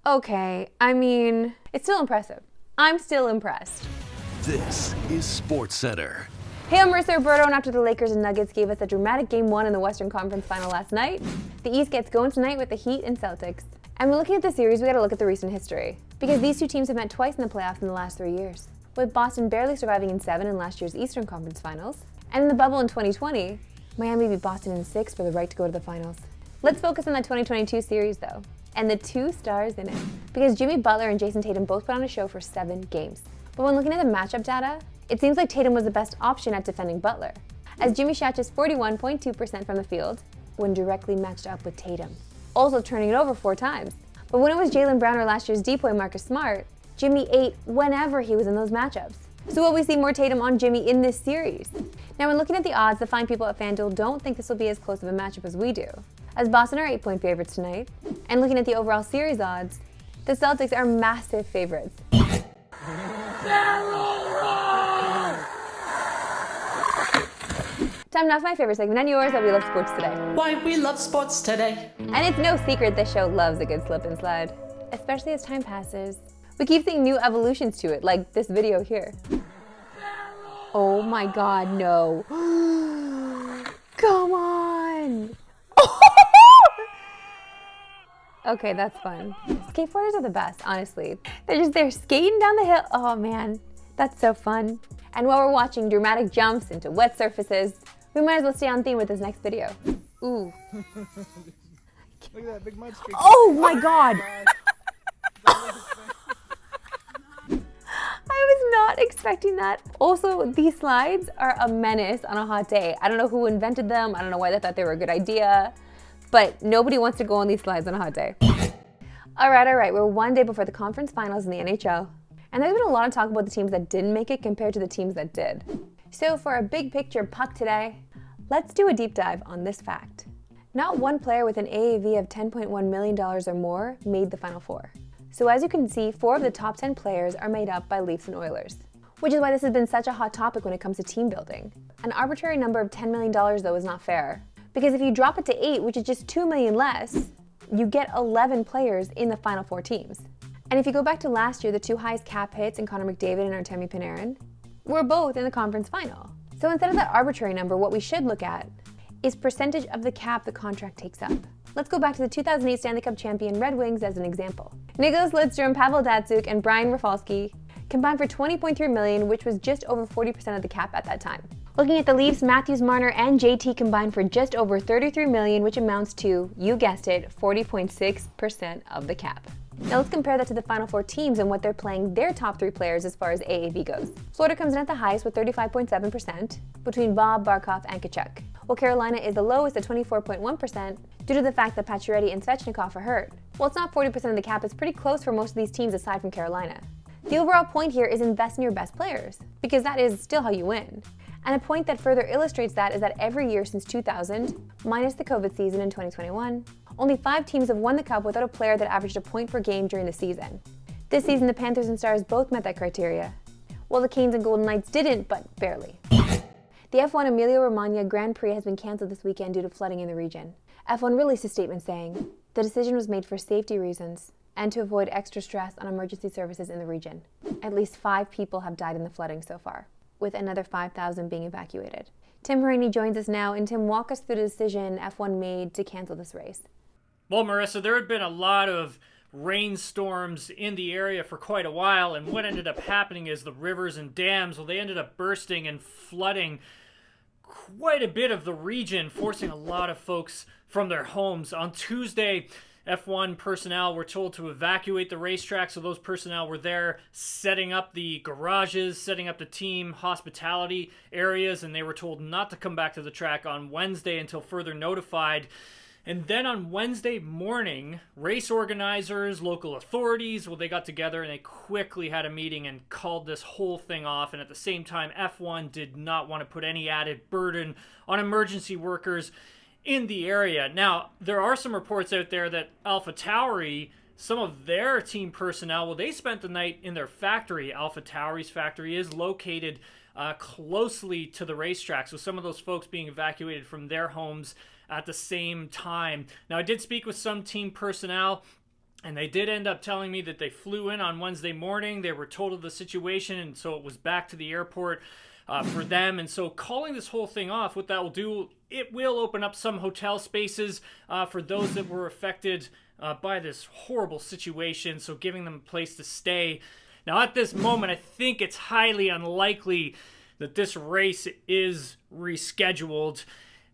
Okay, I mean, it's still impressive. I'm still impressed. This is Sportscentre. Hey, I'm Marissa Roberto, and after the Lakers and Nuggets gave us a dramatic Game 1 in the Western Conference Final last night, the East gets going tonight with the Heat and Celtics. And when looking at the series, we gotta look at the recent history, because these two teams have met twice in the playoffs in the last 3 years, with Boston barely surviving in 7 in last year's Eastern Conference Finals, and in the bubble in 2020, Miami beat Boston in 6 for the right to go to the finals. Let's focus on the 2022 series, though, and the two stars in it, because Jimmy Butler and Jason Tatum both put on a show for 7 games. But when looking at the matchup data, it seems like Tatum was the best option at defending Butler, as Jimmy shot just 41.2% from the field when directly matched up with Tatum, also turning it over 4 times. But when it was Jaylen Brown or last year's decoy Marcus Smart, Jimmy ate whenever he was in those matchups. So will we see more Tatum on Jimmy in this series? Now when looking at the odds, the fine people at FanDuel don't think this will be as close of a matchup as we do, as Boston are 8-point favorites tonight, and looking at the overall series odds, the Celtics are massive favorites. Time now for my favorite segment and yours that we love sports today. Why we love sports today. And it's no secret this show loves a good slip and slide, especially as time passes. We keep seeing new evolutions to it, like this video here. Oh my god, no. Come on. Okay, that's fun. Skateboarders are the best, honestly. They're skating down the hill. Oh man, that's so fun. And while we're watching dramatic jumps into wet surfaces, we might as well stay on theme with this next video. Ooh. Look at that big mud streak. Oh my god! I was not expecting that. Also, these slides are a menace on a hot day. I don't know who invented them. I don't know why they thought they were a good idea. But nobody wants to go on these slides on a hot day. All right. We're one day before the conference finals in the NHL. And there's been a lot of talk about the teams that didn't make it compared to the teams that did. So for a big picture puck today, let's do a deep dive on this fact. Not one player with an AAV of $10.1 million or more made the Final Four. So as you can see, 4 of the top 10 players are made up by Leafs and Oilers, which is why this has been such a hot topic when it comes to team building. An arbitrary number of $10 million though is not fair, because if you drop it to 8, which is just $2 million less, you get 11 players in the Final Four teams. And if you go back to last year, the 2 highest cap hits in Connor McDavid and Artemi Panarin were both in the conference final. So instead of that arbitrary number, what we should look at is percentage of the cap the contract takes up. Let's go back to the 2008 Stanley Cup champion Red Wings as an example. Nicholas Lidstrom, Pavel Datsyuk, and Brian Rafalski combined for $20.3 million, which was just over 40% of the cap at that time. Looking at the Leafs, Matthews, Marner, and JT combined for just over $33 million, which amounts to, you guessed it, 40.6% of the cap. Now let's compare that to the Final Four teams and what they're playing their top 3 players as far as AAV goes. Florida comes in at the highest with 35.7% between Bob, Barkov, and Tkachuk, while Carolina is the lowest at 24.1% due to the fact that Pacioretty and Svechnikov are hurt. While it's not 40% of the cap, it's pretty close for most of these teams aside from Carolina. The overall point here is invest in your best players, because that is still how you win. And a point that further illustrates that is that every year since 2000, minus the COVID season in 2021, only 5 teams have won the Cup without a player that averaged a point per game during the season. This season, the Panthers and Stars both met that criteria, while the Canes and Golden Knights didn't, but barely. The F1 Emilia-Romagna Grand Prix has been canceled this weekend due to flooding in the region. F1 released a statement saying, the decision was made for safety reasons and to avoid extra stress on emergency services in the region. At least 5 people have died in the flooding so far, with another 5,000 being evacuated. Tim Rainey joins us now, and Tim, walk us through the decision F1 made to cancel this race. Well, Marissa, there had been a lot of rainstorms in the area for quite a while, and what ended up happening is the rivers and dams, well, they ended up bursting and flooding quite a bit of the region, forcing a lot of folks from their homes. On Tuesday, F1 personnel were told to evacuate the racetrack, so those personnel were there setting up the garages, setting up the team hospitality areas, and they were told not to come back to the track on Wednesday until further notified. And then on Wednesday morning, race organizers, local authorities, well, they got together and they quickly had a meeting and called this whole thing off. And at the same time, F1 did not want to put any added burden on emergency workers in the area. Now, there are some reports out there that AlphaTauri, some of their team personnel, well, they spent the night in their factory. AlphaTauri's factory is located closely to the racetrack, so some of those folks being evacuated from their homes at the same time. Now, I did speak with some team personnel, And they did end up telling me that they flew in on Wednesday morning. They were told of the situation, and so it was back to the airport for them. And so calling this whole thing off, what that will do, it will open up some hotel spaces for those that were affected by this horrible situation, so giving them a place to stay. Now, at this moment, I think it's highly unlikely that this race is rescheduled.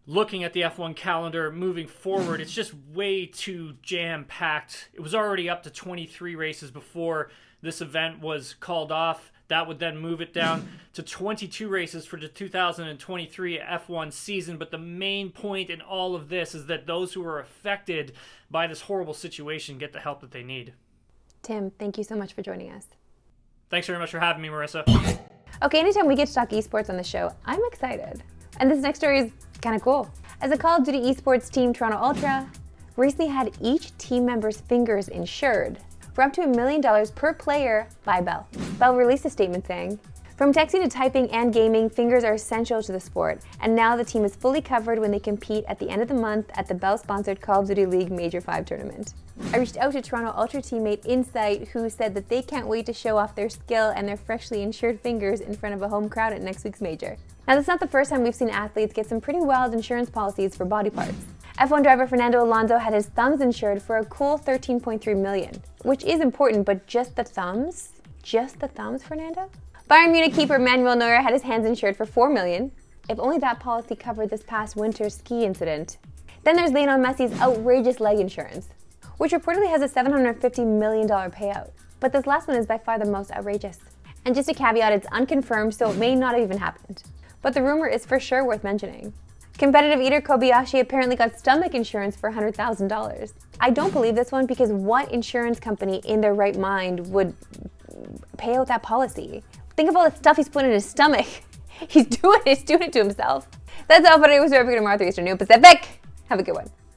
Looking at the F1 calendar moving forward, it's just way too jam-packed. It was already up to 23 races before this event was called off. That would then move it down to 22 races for the 2023 F1 season. But the main point in all of this is that those who are affected by this horrible situation get the help that they need. Tim, thank you so much for joining us. Thanks very much for having me, Marissa. Okay, anytime we get to talk esports on the show, I'm excited. And this next story is kind of cool. As a Call of Duty esports team, Toronto Ultra recently had each team member's fingers insured for up to $1 million per player by Bell. Bell released a statement saying, "From texting to typing and gaming, fingers are essential to the sport, and now the team is fully covered when they compete at the end of the month at the Bell-sponsored Call of Duty League Major 5 tournament." I reached out to Toronto Ultra teammate Insight, who said that they can't wait to show off their skill and their freshly insured fingers in front of a home crowd at next week's major. Now, that's not the first time we've seen athletes get some pretty wild insurance policies for body parts. F1 driver Fernando Alonso had his thumbs insured for a cool $13.3 million, which is important, but just the thumbs? Just the thumbs, Fernando? Bayern Munich keeper Manuel Neuer had his hands insured for $4 million. If only that policy covered this past winter's ski incident. Then there's Lionel Messi's outrageous leg insurance, which reportedly has a $750 million payout. But this last one is by far the most outrageous. And just a caveat, it's unconfirmed, so it may not have even happened. But the rumor is for sure worth mentioning. Competitive eater Kobayashi apparently got stomach insurance for $100,000. I don't believe this one because what insurance company in their right mind would pay out that policy? Think of all the stuff he's put in his stomach. He's doing it to himself. That's all for today. We'll see you tomorrow, 3 Eastern, New Pacific. Have a good one.